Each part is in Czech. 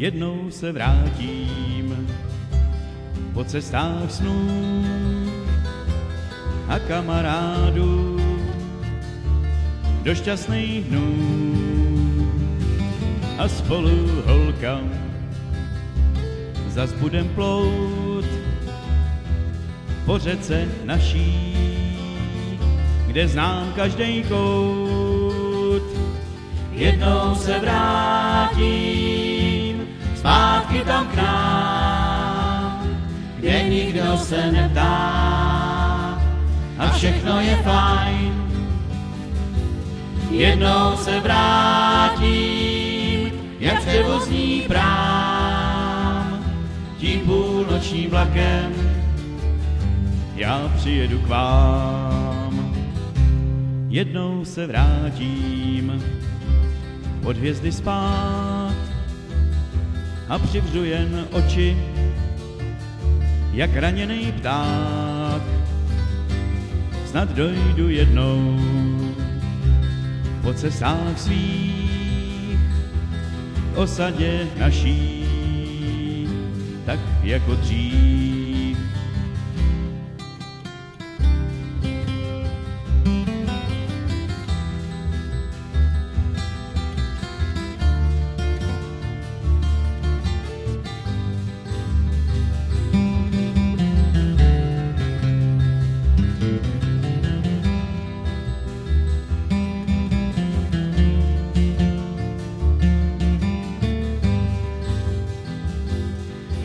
jednou se vrátím po cestách snů a kamarádů do šťastných dnů a spolu holka zas budem plout po řece naší, kde znám každej kout. Jednou se vrátím zpátky tam k nám, kde nikdo se neptá a všechno je fajn. Jednou se vrátím, jak převozní prám, tím půlnočním vlakem já přijedu k vám. Jednou se vrátím pod hvězdy spát a přivřu jen oči, jak raněný pták. Snad dojdu jednou po cestách svých osadě naší, tak jako dřív.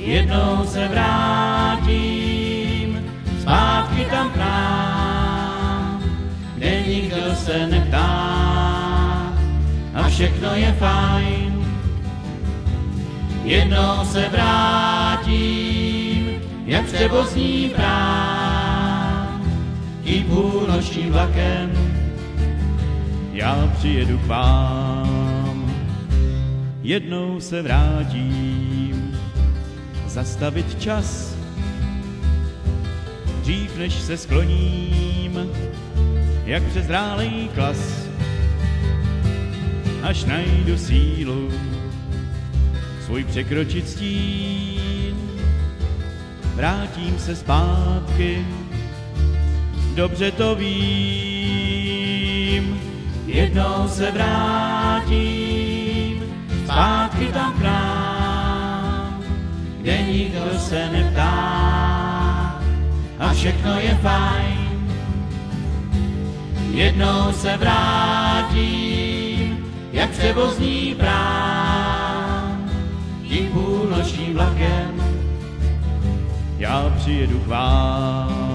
Jednou se vrátím zpátky tam k nám, kde nikdo se neptá a všechno je fajn. Jednou se vrátím, jak převozní prám, tím půlnočním vlakem já přijedu k vám. Jednou se vrátím zastavit čas, dřív než se skloním, jak přezrálej klas, až najdu sílu svůj překročit stín. Vrátím se zpátky, dobře to vím. Jednou se vrátím zpátky tam k nám, kde nikdo se neptá a všechno je fajn. Jednou se vrátím, jak převozní prám, tím půlnočním vlakem já přijedu k vám.